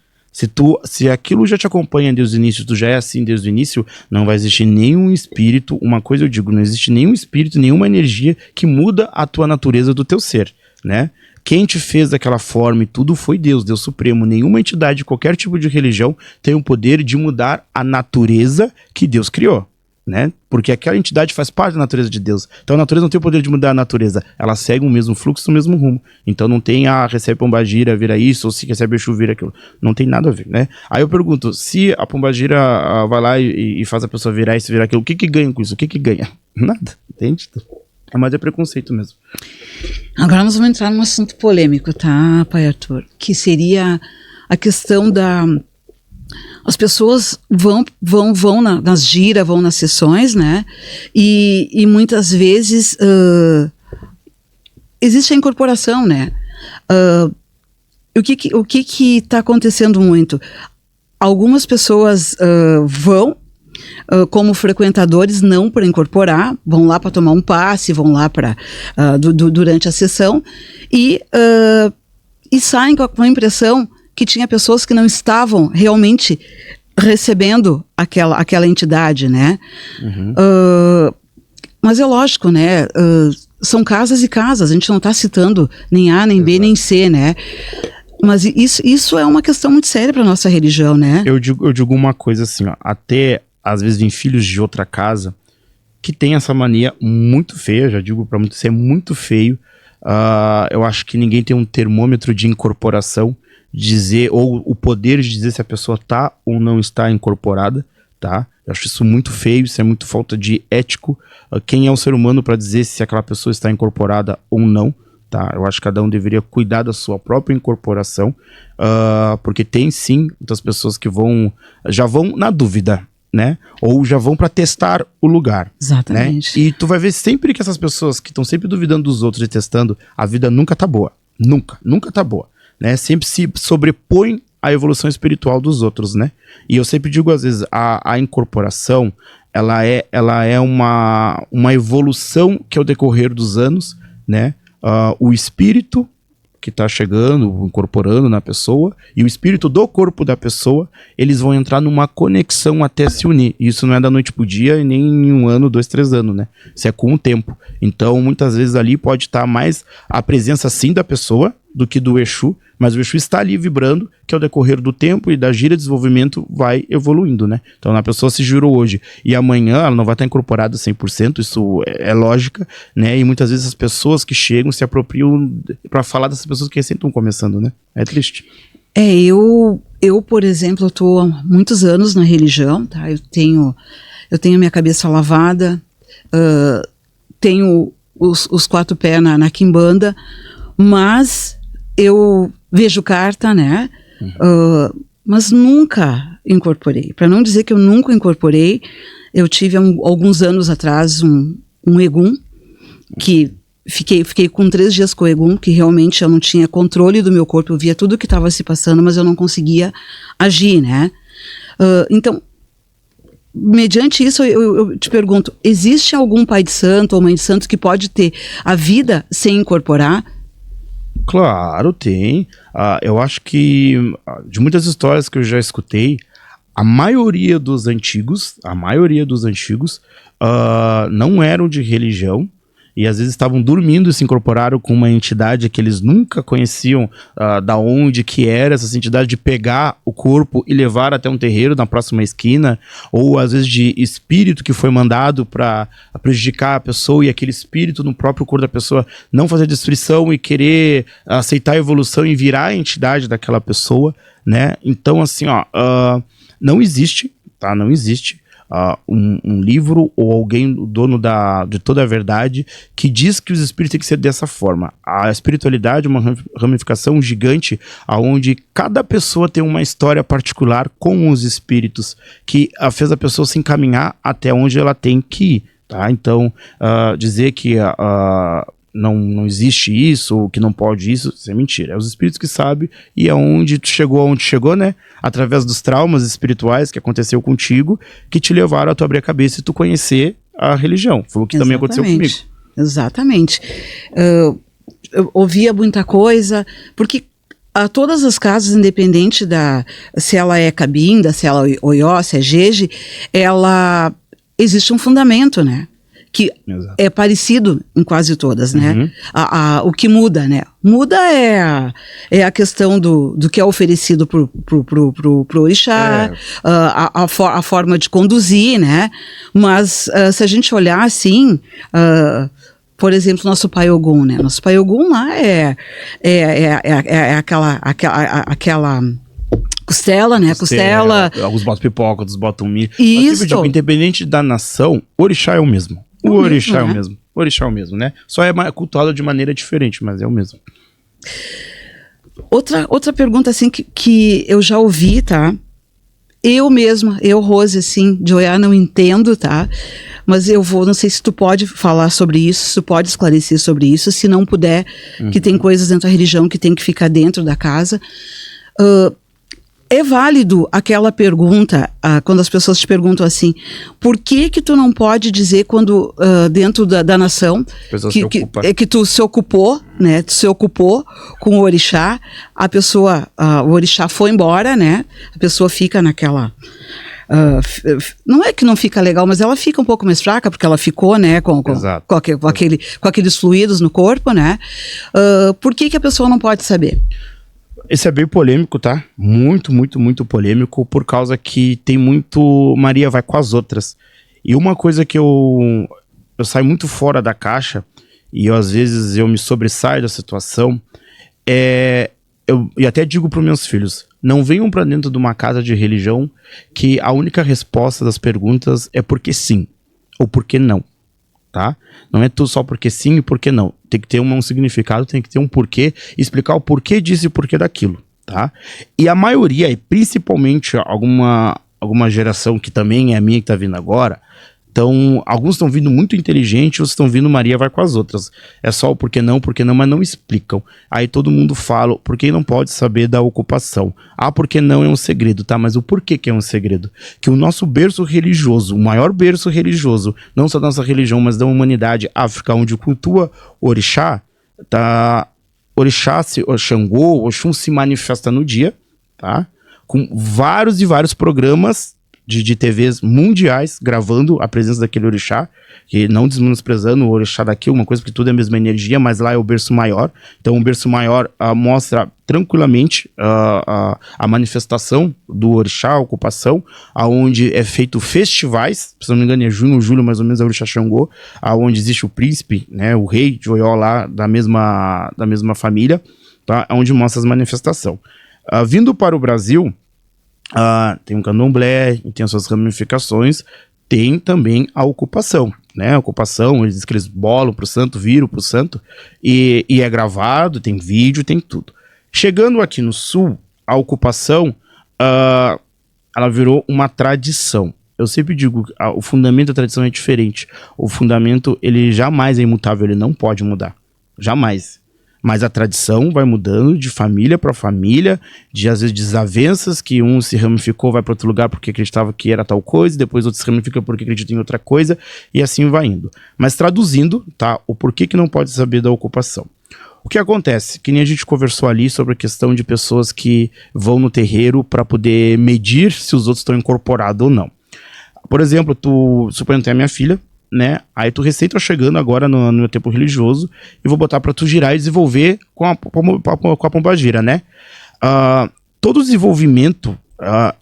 Se aquilo já te acompanha desde o início, tu já é assim desde o início, não vai existir nenhum espírito, uma coisa eu digo, não existe nenhum espírito, nenhuma energia que muda a tua natureza do teu ser, né? Quem te fez daquela forma e tudo foi Deus, Deus Supremo. Nenhuma entidade, qualquer tipo de religião tem o poder de mudar a natureza que Deus criou, né? Porque aquela entidade faz parte da natureza de Deus. Então a natureza não tem o poder de mudar a natureza. Ela segue o mesmo fluxo, o mesmo rumo. Então não tem, recebe pombagira, vira isso, ou se recebe Exu, vira aquilo. Não tem nada a ver, né? Aí eu pergunto, se a pombagira vai lá e faz a pessoa virar isso, virar aquilo, o que ganha com isso? O que ganha? Nada, entende? É mais preconceito mesmo. Agora nós vamos entrar num assunto polêmico, tá, Pai Arthur? Que seria a questão as pessoas vão nas giras, vão nas sessões, né? E muitas vezes existe a incorporação, né? O que está acontecendo muito? Algumas pessoas vão como frequentadores, não para incorporar, vão lá para tomar um passe, vão lá durante a sessão e saem com a impressão que tinha pessoas que não estavam realmente recebendo aquela entidade, né? Uhum. Mas é lógico, né? São casas e casas, a gente não está citando nem A, nem B, nem C, né? Mas isso é uma questão muito séria para nossa religião, né? Eu digo uma coisa assim, ó, até às vezes vem filhos de outra casa que tem essa mania muito feia, já digo para muitos, isso é muito feio. Eu acho que ninguém tem um termômetro de incorporação, dizer, ou o poder de dizer se a pessoa está ou não está incorporada, tá? Eu acho isso muito feio, isso é muito falta de ético. Quem é o ser humano para dizer se aquela pessoa está incorporada ou não, tá? Eu acho que cada um deveria cuidar da sua própria incorporação, porque tem sim muitas pessoas que já vão na dúvida, né? Ou já vão para testar o lugar. Exatamente. Né? E tu vai ver sempre que essas pessoas que estão sempre duvidando dos outros e testando, a vida nunca tá boa. Nunca tá boa. Né? Sempre se sobrepõe à evolução espiritual dos outros, né? E eu sempre digo, às vezes, a incorporação, ela é uma evolução que ao decorrer dos anos, né? O espírito que está chegando, incorporando na pessoa, e o espírito do corpo da pessoa, eles vão entrar numa conexão até se unir. E isso não é da noite pro dia, e nem em 1 ano, 2, 3 anos, né? Isso é com o tempo. Então, muitas vezes ali pode estar mais a presença, sim, da pessoa, do que do Exu, mas o Exu está ali vibrando, que ao decorrer do tempo e da gira de desenvolvimento vai evoluindo, né? Então a pessoa se girou hoje e amanhã ela não vai estar incorporada 100%, isso é lógica, né? E muitas vezes as pessoas que chegam se apropriam para falar dessas pessoas que recém estão começando, né? É triste. Eu, por exemplo, eu estou há muitos anos na religião, tá? Eu tenho a minha cabeça lavada, tenho os 4 pés na quimbanda, mas eu vejo carta, né? Mas nunca incorporei. Para não dizer que eu nunca incorporei, eu tive alguns anos atrás um egum, que fiquei com 3 dias com o egum, que realmente eu não tinha controle do meu corpo, eu via tudo o que estava se passando, mas eu não conseguia agir, né? Então, mediante isso, eu te pergunto, existe algum pai de santo ou mãe de santo que pode ter a vida sem incorporar? Claro, tem. Eu acho que de muitas histórias que eu já escutei, a maioria dos antigos não eram de religião e às vezes estavam dormindo e se incorporaram com uma entidade que eles nunca conheciam da onde que era essa entidade, de pegar o corpo e levar até um terreiro na próxima esquina, ou às vezes de espírito que foi mandado para prejudicar a pessoa e aquele espírito no próprio corpo da pessoa não fazer destruição e querer aceitar a evolução e virar a entidade daquela pessoa, né? Então assim, não existe, tá? Não existe um livro ou alguém, o dono de toda a verdade, que diz que os espíritos têm que ser dessa forma. A espiritualidade é uma ramificação gigante, onde cada pessoa tem uma história particular com os espíritos, que fez a pessoa se encaminhar até onde ela tem que ir, tá? Então, dizer que não existe isso, ou que não pode isso é mentira. É os espíritos que sabem, e é onde tu chegou aonde chegou, né? Através dos traumas espirituais que aconteceu contigo, que te levaram a tu abrir a cabeça e tu conhecer a religião. Foi o que também aconteceu comigo. Exatamente. Eu ouvia muita coisa, porque a todas as casas, independente se ela é cabinda, se ela é oió, se é jeje, existe um fundamento, né? Que Exato. É parecido em quase todas, né? O que muda, né? Muda é a questão do que é oferecido pro orixá, a forma de conduzir, né? Mas se a gente olhar assim, por exemplo, nosso Pai Ogum, né? Nosso Pai Ogum lá é aquela costela, né? Costela. Alguns botam pipoca, outros botam milho. Isso. Mas, tipo, independente da nação, o orixá é o mesmo. O orixá é o mesmo. O orixá é o mesmo, né? Só é cultuado de maneira diferente, mas é o mesmo. Outra pergunta, assim, que eu já ouvi, tá? Eu mesma, Rose, assim, de Oiá, não entendo, tá? Mas não sei se tu pode falar sobre isso, se tu pode esclarecer sobre isso, se não puder, que tem coisas dentro da religião que tem que ficar dentro da casa. É válido aquela pergunta, quando as pessoas te perguntam assim, por que tu não pode dizer quando dentro da nação que tu se ocupou, né? Tu se ocupou com o orixá, o orixá foi embora, né? A pessoa fica naquela... não é que não fica legal, mas ela fica um pouco mais fraca, porque ela ficou, né, com aqueles fluidos no corpo, né? Por que a pessoa não pode saber? Esse é bem polêmico, tá? Muito, muito, muito polêmico, por causa que tem muito Maria vai com as outras. E uma coisa que eu saio muito fora da caixa, e às vezes eu me sobressaio da situação, e até digo para os meus filhos, não venham para dentro de uma casa de religião que a única resposta das perguntas é porque sim, ou porque não. Tá? Não é tudo só porque sim e porque não. Tem que ter um significado, tem que ter um porquê, explicar o porquê disso e o porquê daquilo, tá? E a maioria, e principalmente alguma geração que também é a minha que tá vindo agora, então alguns estão vindo muito inteligentes, outros estão vindo Maria vai com as outras. É só o porquê não, mas não explicam. Aí todo mundo fala, por que não pode saber da ocupação? Porque não é um segredo, tá? Mas o porquê que é um segredo? Que o nosso berço religioso, o maior berço religioso, não só da nossa religião, mas da humanidade, África, onde cultua orixá, tá? Orixá, Xangô, Oxum se manifesta no dia, tá? Com vários e vários programas de TVs mundiais gravando a presença daquele orixá, que não desmenosprezando o orixá daqui, uma coisa, porque tudo é a mesma energia, mas lá é o berço maior. Então o berço maior mostra tranquilamente a manifestação do orixá, a ocupação, aonde é feito festivais, se não me engano é junho ou julho, mais ou menos, é o orixá Xangô, aonde existe o príncipe, né, o rei de Oió lá, da mesma família, tá, onde mostra as manifestações. Vindo para o Brasil, tem um candomblé, tem as suas ramificações, tem também a ocupação, né? A ocupação, eles dizem que eles bolam pro santo, viram pro santo, e é gravado, tem vídeo, tem tudo. Chegando aqui no sul, a ocupação, ela virou uma tradição. Eu sempre digo, o fundamento da tradição é diferente. O fundamento, ele jamais é imutável, ele não pode mudar. Jamais. mas a tradição vai mudando de família para família, de às vezes desavenças, que um se ramificou, vai para outro lugar porque acreditava que era tal coisa, depois outro se ramifica porque acredita em outra coisa, e assim vai indo. Mas traduzindo, tá, o porquê que não pode saber da ocupação. O que acontece? Que nem a gente conversou ali sobre a questão de pessoas que vão no terreiro para poder medir se os outros estão incorporados ou não. Por exemplo, suponho que tem a minha filha, né? Aí tu recém tá chegando agora no meu tempo religioso e vou botar para tu girar e desenvolver com a pombagira, né? Todo desenvolvimento,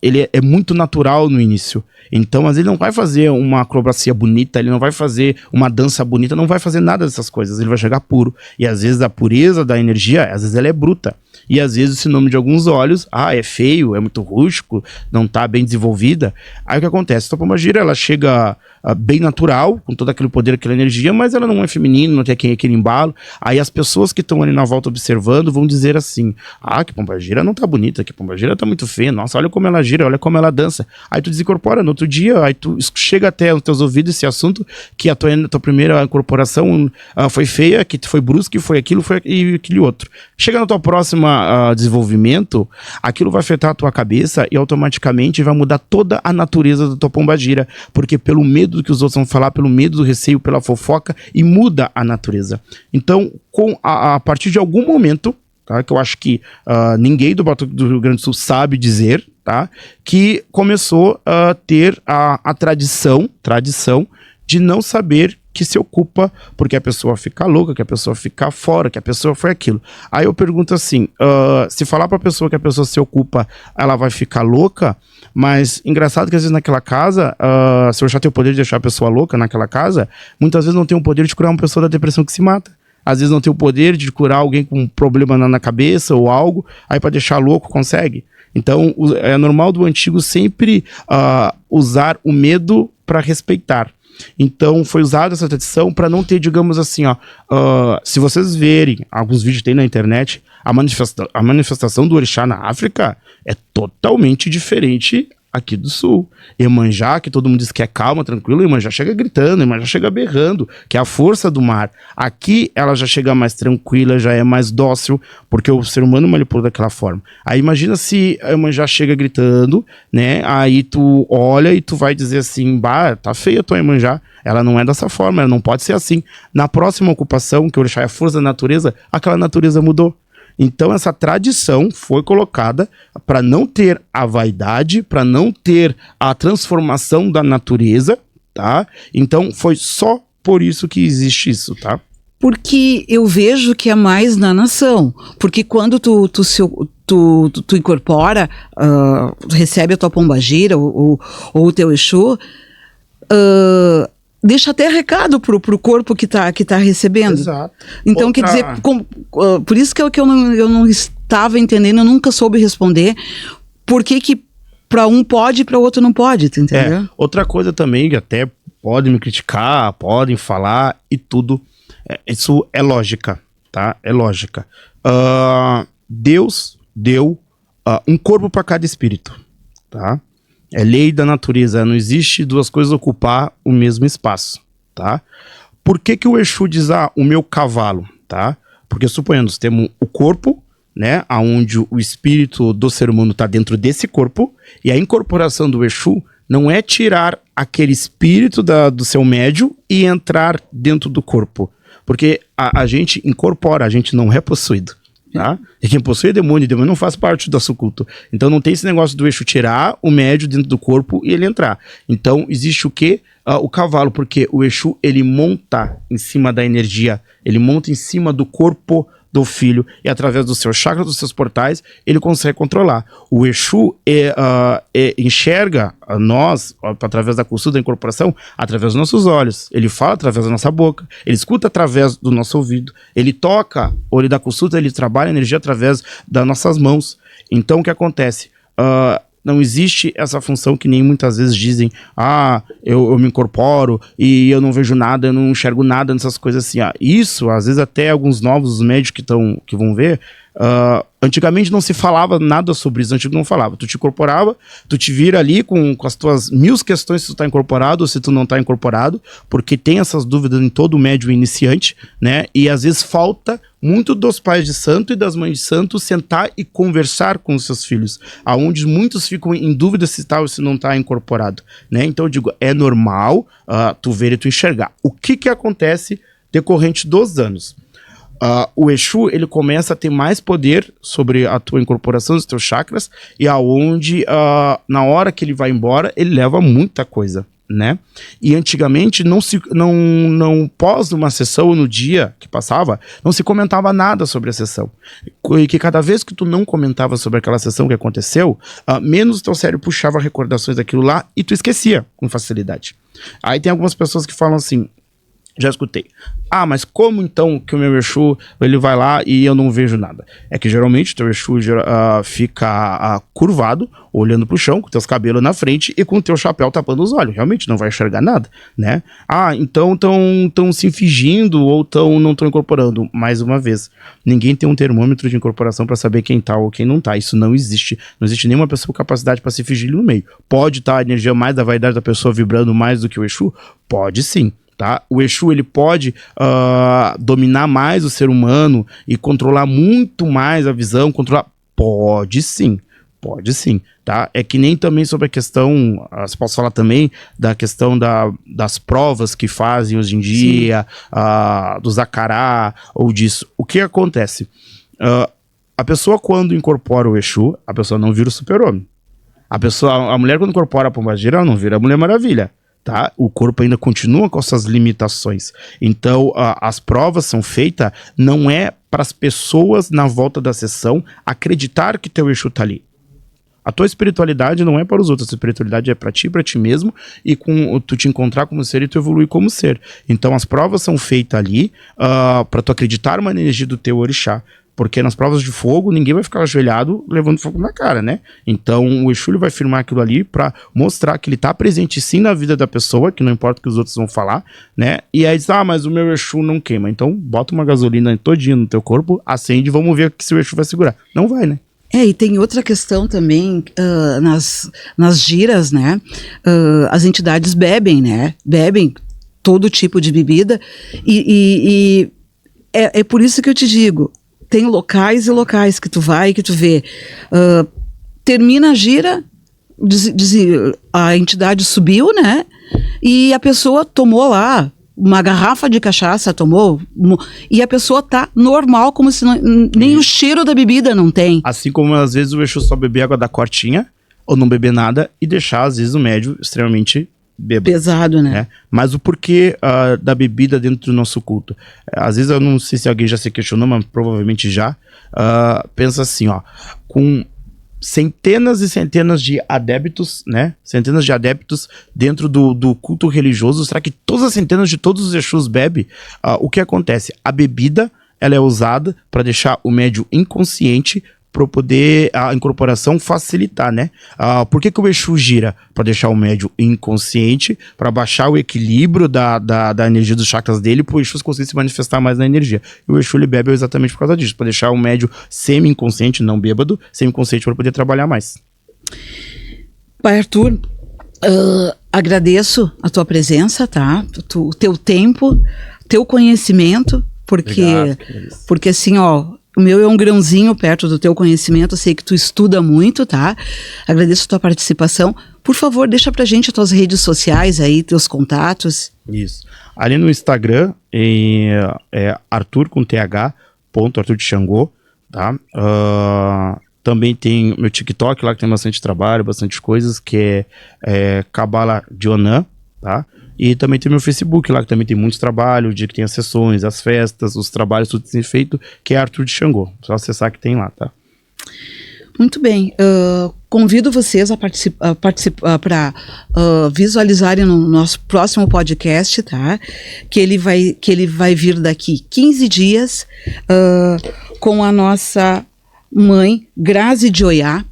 ele é muito natural no início. Então, mas ele não vai fazer uma acrobacia bonita, ele não vai fazer uma dança bonita, não vai fazer nada dessas coisas, ele vai chegar puro. E às vezes a pureza da energia, às vezes ela é bruta. E às vezes esse nome de alguns olhos, é feio, é muito rústico, não tá bem desenvolvida. Aí o que acontece? A pombagira, ela chega bem natural, com todo aquele poder, aquela energia, mas ela não é feminina, não tem aquele embalo. Aí as pessoas que estão ali na volta observando vão dizer assim, que pombagira não tá bonita, que pombagira tá muito feia, nossa, olha como ela gira, olha como ela dança. Aí tu desincorpora no outro dia, aí tu chega até os teus ouvidos esse assunto, que a tua primeira incorporação foi feia, que foi brusca, que foi aquilo, e aquele outro. Chega na tua próxima desenvolvimento, aquilo vai afetar a tua cabeça e automaticamente vai mudar toda a natureza da tua pombagira, porque pelo medo do que os outros vão falar, pelo medo do receio, pela fofoca, e muda a natureza. Então, a partir de algum momento, tá, que eu acho que ninguém do Rio Grande do Sul sabe dizer, tá, que começou a ter a tradição de não saber que se ocupa, porque a pessoa fica louca, que a pessoa fica fora, que a pessoa foi aquilo. Aí eu pergunto assim, se falar pra pessoa que a pessoa se ocupa, ela vai ficar louca, mas engraçado que às vezes naquela casa, se eu já tenho o poder de deixar a pessoa louca naquela casa, muitas vezes não tem o poder de curar uma pessoa da depressão que se mata. Às vezes não tem o poder de curar alguém com um problema na cabeça ou algo, aí pra deixar louco consegue. Então é normal do antigo sempre usar o medo para respeitar. Então foi usada essa tradição para não ter, digamos assim, se vocês verem, alguns vídeos tem na internet, a manifestação do orixá na África é totalmente diferente aqui do sul. Iemanjá, que todo mundo diz que é calma, tranquilo, Iemanjá chega gritando, Iemanjá chega berrando, que é a força do mar. Aqui ela já chega mais tranquila, já é mais dócil, porque o ser humano manipula daquela forma. Aí imagina se a Iemanjá chega gritando, né? Aí tu olha e tu vai dizer assim, tá feia a tua Iemanjá, ela não é dessa forma, ela não pode ser assim. Na próxima ocupação, que o orixá é a força da natureza, aquela natureza mudou. Então essa tradição foi colocada para não ter a vaidade, para não ter a transformação da natureza, tá? Então foi só por isso que existe isso, tá? Porque eu vejo que é mais na nação. Porque quando tu incorpora, recebe a tua pombagira ou o teu Exu, deixa até recado pro corpo que tá recebendo. Exato. Então, quer dizer, por isso que eu não estava entendendo, eu nunca soube responder por que para um pode e para o outro não pode, tu entendeu? Outra coisa também, que até podem me criticar, podem falar e tudo, isso é lógica, tá? É lógica. Deus deu um corpo para cada espírito, tá? É lei da natureza, não existe duas coisas ocupar o mesmo espaço, tá? Por que o Exu diz, o meu cavalo, tá? Porque suponhamos, temos o corpo, né, aonde o espírito do ser humano está dentro desse corpo, e a incorporação do Exu não é tirar aquele espírito do seu médium e entrar dentro do corpo, porque a gente incorpora, a gente não é possuído. Tá? E quem possui demônio não faz parte do nosso culto. Então não tem esse negócio do Exu tirar o médio dentro do corpo e ele entrar. Então existe o quê? O cavalo, porque o Exu ele monta em cima da energia, ele monta em cima do corpo do filho, e através do seu chakra, dos seus portais, ele consegue controlar. O Exu enxerga nós, através da costura da incorporação, através dos nossos olhos. Ele fala através da nossa boca, ele escuta através do nosso ouvido, ele toca, o olho da costura, ele trabalha a energia através das nossas mãos. Então o que acontece? Não existe essa função que nem muitas vezes dizem, eu me incorporo e eu não vejo nada, eu não enxergo nada nessas coisas assim. Isso, às vezes até alguns novos médicos que vão ver, Antigamente não se falava nada sobre isso, antigamente não falava. Tu te incorporava, tu te vira ali com as tuas 1000 questões se tu tá incorporado ou se tu não tá incorporado, porque tem essas dúvidas em todo médium iniciante, né? E às vezes falta muito dos pais de santo e das mães de santo sentar e conversar com os seus filhos, aonde muitos ficam em dúvida se tá ou se não tá incorporado, né? Então eu digo, é normal tu ver e tu enxergar. O que acontece decorrente dos anos? O Exu, ele começa a ter mais poder sobre a tua incorporação, os teus chakras, e aonde, na hora que ele vai embora, ele leva muita coisa, né? E antigamente, não pós uma sessão, no dia que passava, não se comentava nada sobre a sessão. E que cada vez que tu não comentava sobre aquela sessão que aconteceu, menos teu cérebro puxava recordações daquilo lá e tu esquecia com facilidade. Aí tem algumas pessoas que falam assim, já escutei. Mas como então que o meu Exu, ele vai lá e eu não vejo nada? É que geralmente o teu Exu fica curvado, olhando pro chão, com teus cabelos na frente e com o teu chapéu tapando os olhos. Realmente não vai enxergar nada, né? Então estão se fingindo ou não estão incorporando. Mais uma vez, ninguém tem um termômetro de incorporação para saber quem tá ou quem não tá. Isso não existe. Não existe nenhuma pessoa com capacidade para se fingir no meio. Pode estar a energia mais da vaidade da pessoa vibrando mais do que o Exu? Pode sim. Tá? O Exu, ele pode dominar mais o ser humano e controlar muito mais a visão, pode sim, tá? É que nem também sobre a questão, você pode falar também da questão das provas que fazem hoje em dia, do Zacará ou disso. O que acontece? A pessoa quando incorpora o Exu, a pessoa não vira o super-homem. A mulher quando incorpora a Pombagira, ela não vira a Mulher Maravilha. Tá? O corpo ainda continua com suas limitações. Então, as provas são feitas, não é para as pessoas na volta da sessão acreditar que teu Exu tá ali. A tua espiritualidade não é para os outros, a espiritualidade é para ti mesmo e com tu te encontrar como ser e tu evoluir como ser. Então, as provas são feitas ali para tu acreditar na energia do teu orixá. Porque nas provas de fogo, ninguém vai ficar ajoelhado levando fogo na cara, né? Então, o Exu ele vai firmar aquilo ali pra mostrar que ele tá presente sim na vida da pessoa, que não importa o que os outros vão falar, né? E aí diz, mas o meu Exu não queima. Então, bota uma gasolina todinha no teu corpo, acende e vamos ver se o Exu vai segurar. Não vai, né? E tem outra questão também, nas giras, né? As entidades bebem, né? Bebem todo tipo de bebida e é por isso que eu te digo, tem locais e locais que tu vai, que tu vê. Termina a gira, a entidade subiu, né? E a pessoa tomou lá uma garrafa de cachaça, e a pessoa tá normal, como se nem o cheiro da bebida não tem. Assim como às vezes o Exu só beber água da cortinha, ou não beber nada, e deixar às vezes o médium extremamente bêbado. Pesado, né? Mas o porquê da bebida dentro do nosso culto? Às vezes eu não sei se alguém já se questionou, mas provavelmente já. Pensa assim, com centenas e centenas de adeptos, né? Centenas de adeptos dentro do culto religioso. Será que todas as centenas de todos os Exus bebem? O que acontece? A bebida, ela é usada para deixar o médium inconsciente, para poder a incorporação facilitar, né? Por que o Exu gira? Para deixar o médium inconsciente, para baixar o equilíbrio da energia dos chakras dele, para o Exu conseguir se manifestar mais na energia. E o Exu ele bebe exatamente por causa disso, para deixar o médium semi-inconsciente, não bêbado, semi-inconsciente para poder trabalhar mais. Pai Arthur, agradeço a tua presença, tá? O teu tempo, teu conhecimento, porque assim, o meu é um grãozinho perto do teu conhecimento, eu sei que tu estuda muito, tá? Agradeço a tua participação. Por favor, deixa pra gente as tuas redes sociais aí, teus contatos. Isso. Ali no Instagram, é Arthur com TH, Arthur de Xangô, tá? Também tem meu TikTok lá, que tem bastante trabalho, bastante coisas, que é Cabala Dionan, tá? E também tem meu Facebook lá, que também tem muitos trabalhos, o dia que tem as sessões, as festas, os trabalhos, tudo tem feito, que é Arthur de Xangô. Só acessar que tem lá, tá? Muito bem. Convido vocês a participar para visualizarem no nosso próximo podcast, tá? Que ele vai vir daqui 15 dias com a nossa mãe, Grazi de Oiá.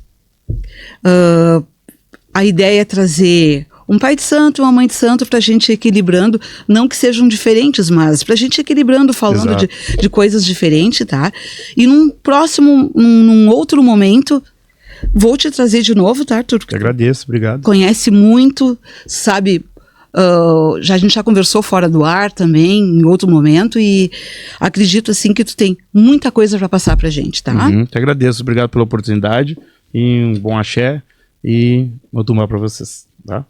A ideia é trazer um pai de santo e uma mãe de santo pra gente ir equilibrando, não que sejam diferentes, mas pra gente ir equilibrando, falando de coisas diferentes, tá? E num próximo, num outro momento, vou te trazer de novo, tá, Arthur? Eu agradeço, obrigado. Conhece muito, sabe... a gente já conversou fora do ar também, em outro momento, e acredito assim que tu tem muita coisa para passar pra gente, tá? Te agradeço, obrigado pela oportunidade, e um bom axé, e vou tomar para vocês, tá?